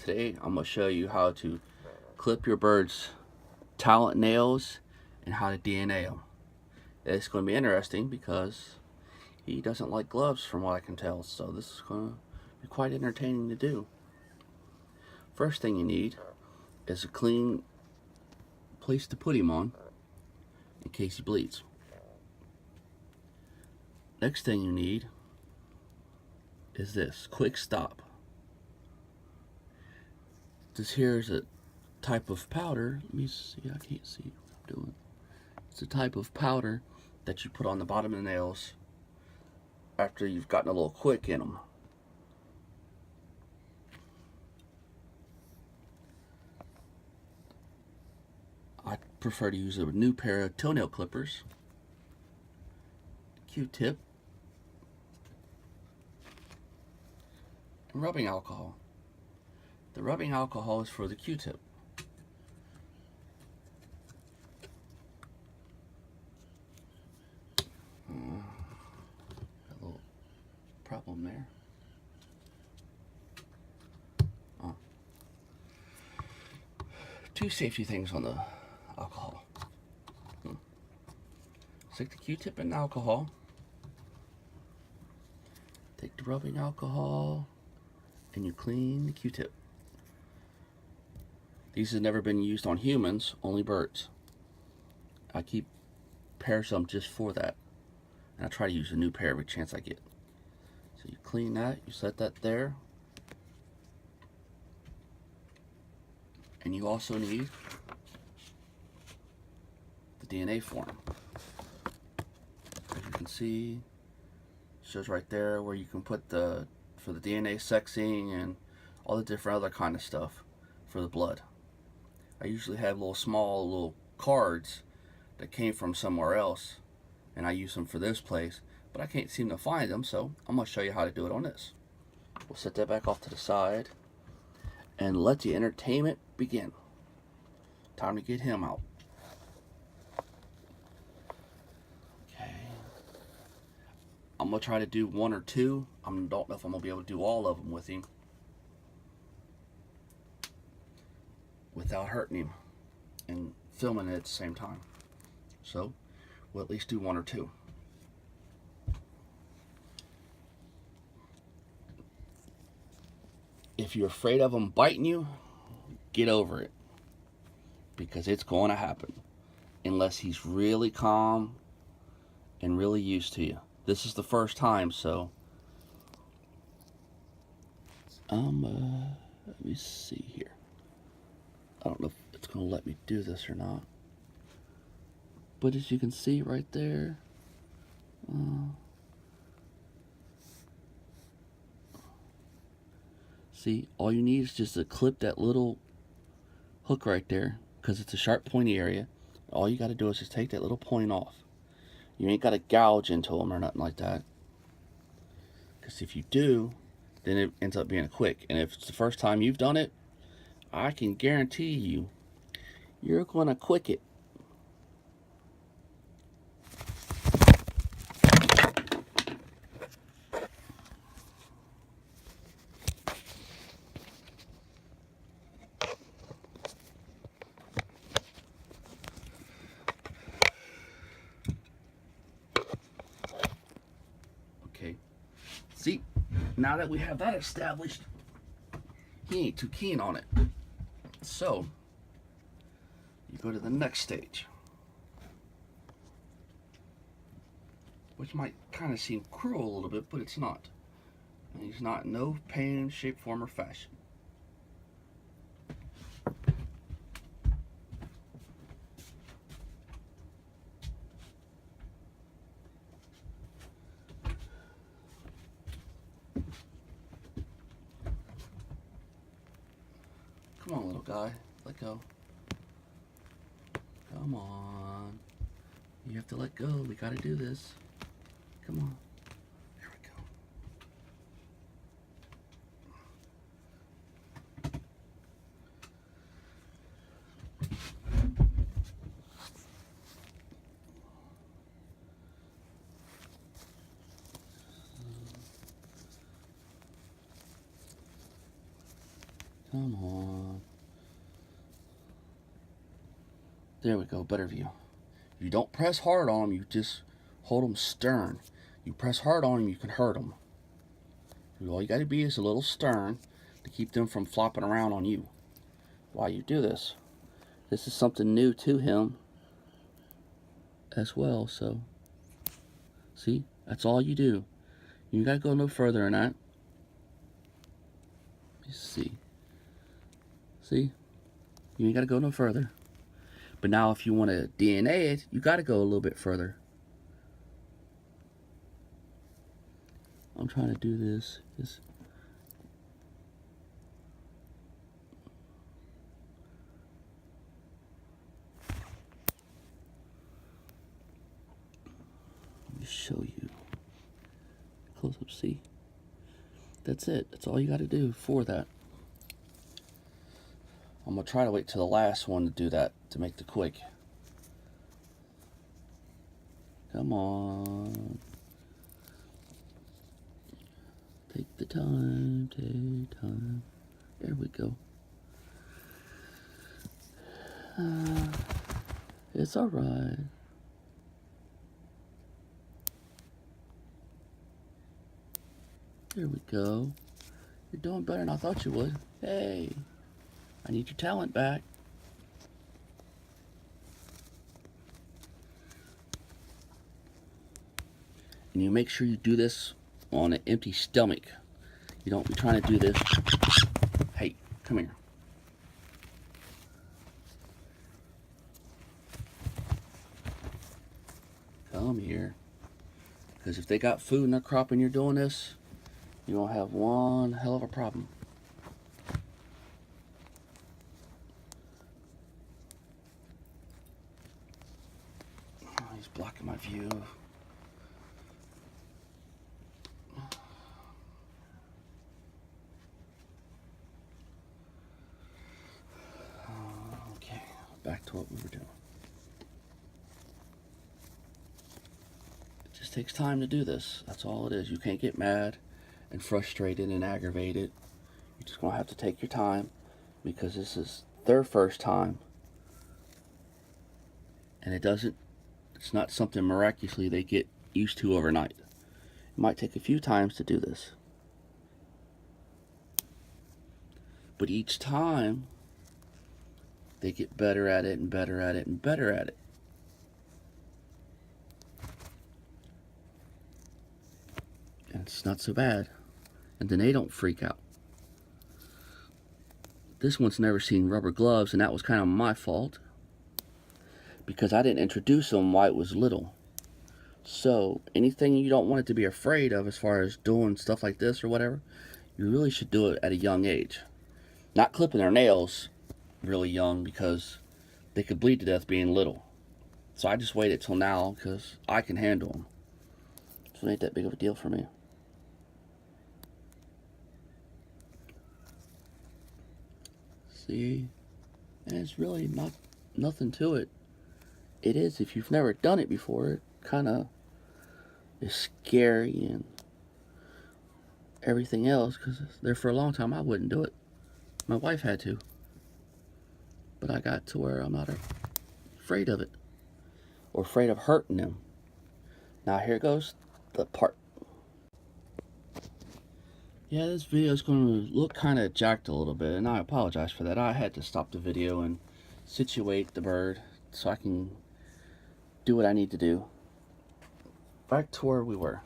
Today I'm going to show you how to clip your bird's talent nails and how to DNA them. It's going to be interesting because he doesn't like gloves from what I can tell, so this is going to be quite entertaining to do. First thing you need is a clean place to put him on in case he bleeds. Next thing you need is this quick stop. This here is a type of powder. Let me see, I can't see what I'm doing. It's a type of powder that you put on the bottom of the nails after you've gotten a little quick in them. I prefer to use a new pair of toenail clippers, Q-tip, and rubbing alcohol. The rubbing alcohol is for the Q-tip. A little problem there. Two safety things on the alcohol. Stick the Q-tip in the alcohol. Take the rubbing alcohol and you clean the Q-tip. These have never been used on humans, only birds. I keep pairs of them just for that. And I try to use a new pair every chance I get. So you clean that, you set that there. And you also need the DNA form. As you can see, it shows right there where you can put for the DNA sexing and all the different other kind of stuff for the blood. I usually have small cards that came from somewhere else, and I use them for this place, but I can't seem to find them, so I'm going to show you how to do it on this. We'll set that back off to the side and let the entertainment begin. Time to get him out. Okay. I'm going to try to do one or two. I don't know if I'm going to be able to do all of them with him without hurting him and filming it at the same time. So we'll at least do one or two. If you're afraid of him biting you, get over it, because it's going to happen unless he's really calm and really used to you. This is the first time, so let me see here. I don't know if it's going to let me do this or not. But as you can see right there, see, all you need is just to clip that little hook right there, because it's a sharp pointy area. All you got to do is just take that little point off. You ain't got to gouge into them or nothing like that, because if you do, then it ends up being a quick. And if it's the first time you've done it, I can guarantee you, you're going to quick it. Okay, see, now that we have that established, he ain't too keen on it. So you go to the next stage, which might kind of seem cruel a little bit, but it's not. And he's not in no pain, shape, form, or fashion. Come on, little guy. Let go. Come on. You have to let go. We gotta do this. Come on. There we go. Come on. There we go, better view. You don't press hard on them, you just hold them stern. You press hard on them, you can hurt them. All you gotta be is a little stern to keep them from flopping around on you while you do this. This is something new to him as well, so see, that's all you do. You gotta go no further than that. Let me see. See? You ain't gotta go no further. But now if you want to DNA it, you gotta go a little bit further. I'm trying to do this. Let me show you. Close up, see? That's it. That's all you gotta do for that. I'm gonna try to wait till the last one to do that, to make the kwik. Come on. Take the time, take time. There we go. It's alright. There we go. You're doing better than I thought you would. Hey, I need your talent back. And you make sure you do this on an empty stomach. You don't be trying to do this. Hey, come here. Come here. Because if they got food in their crop and you're doing this, you're going to have one hell of a problem. Oh, he's blocking my view. Okay, back to what we were doing. It just takes time to do this. That's all it is. You can't get mad and frustrated and aggravated. You're just going to have to take your time, because this is their first time. And it's not something miraculously they get used to overnight. It might take a few times to do this. But each time, they get better at it and better at it and better at it. And it's not so bad. And then they don't freak out. This one's never seen rubber gloves, and that was kind of my fault, because I didn't introduce him while it was little. So anything you don't want it to be afraid of as far as doing stuff like this or whatever, you really should do it at a young age. Not clipping their nails really young, because they could bleed to death being little. So I just waited till now because I can handle them. So it ain't that big of a deal for me. See? And it's really nothing to it. It is, if you've never done it before, it kind of is scary and everything else, because there for a long time I wouldn't do it. My wife had to. But I got to where I'm not afraid of it, or afraid of hurting them. Now here goes the part. Yeah, this video is going to look kind of jacked a little bit, and I apologize for that. I had to stop the video and situate the bird so I can do what I need to do. Back to where we were.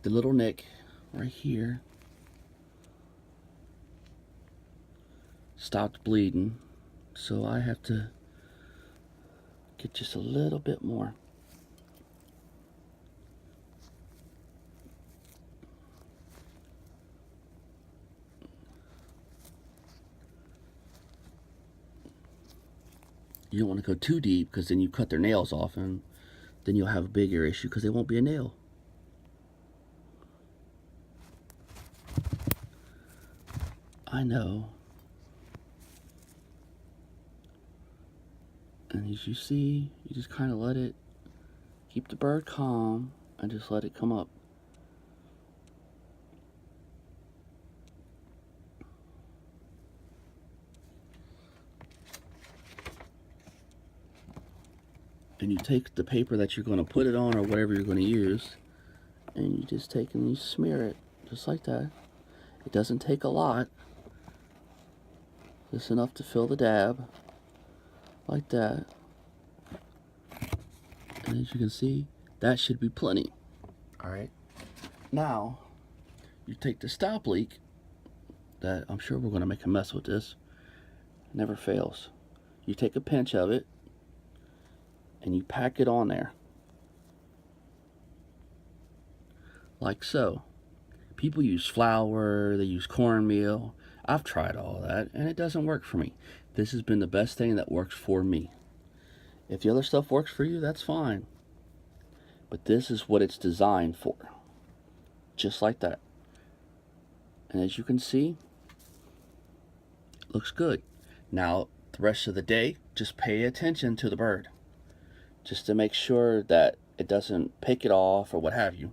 The little nick right here stopped bleeding, so I have to get just a little bit more. You don't want to go too deep, because then you cut their nails off, and then you'll have a bigger issue because they won't be a nail. I know. And as you see, you just kind of let it, keep the bird calm, and just let it come up. and you take the paper that you're going to put it on or whatever you're going to use, and you just take and you smear it just like that. It doesn't take a lot, just enough to fill the dab like that. And as you can see, that should be plenty. Alright, now you take the stop leak that I'm sure we're going to make a mess with this. Never fails. You take a pinch of it and you pack it on there like so. People use flour, they use cornmeal. I've tried all that and it doesn't work for me. This has been the best thing that works for me. If the other stuff works for you, that's fine, but this is what it's designed for. Just like that. And as you can see, it looks good. Now the rest of the day, just pay attention to the bird, just to make sure that it doesn't pick it off or what have you.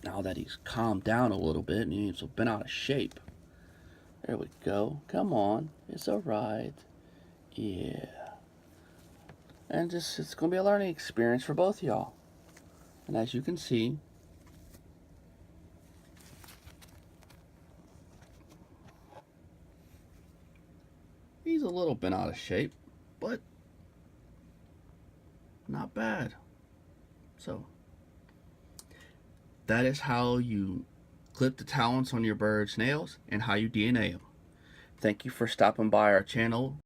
Now that he's calmed down a little bit and he's been out of shape. There we go. Come on. It's alright. Yeah. And just, it's going to be a learning experience for both of y'all. And as you can see, he's a little bit out of shape, but not bad. So that is how you clip the talons on your bird's nails and how you DNA them. Thank you for stopping by our channel.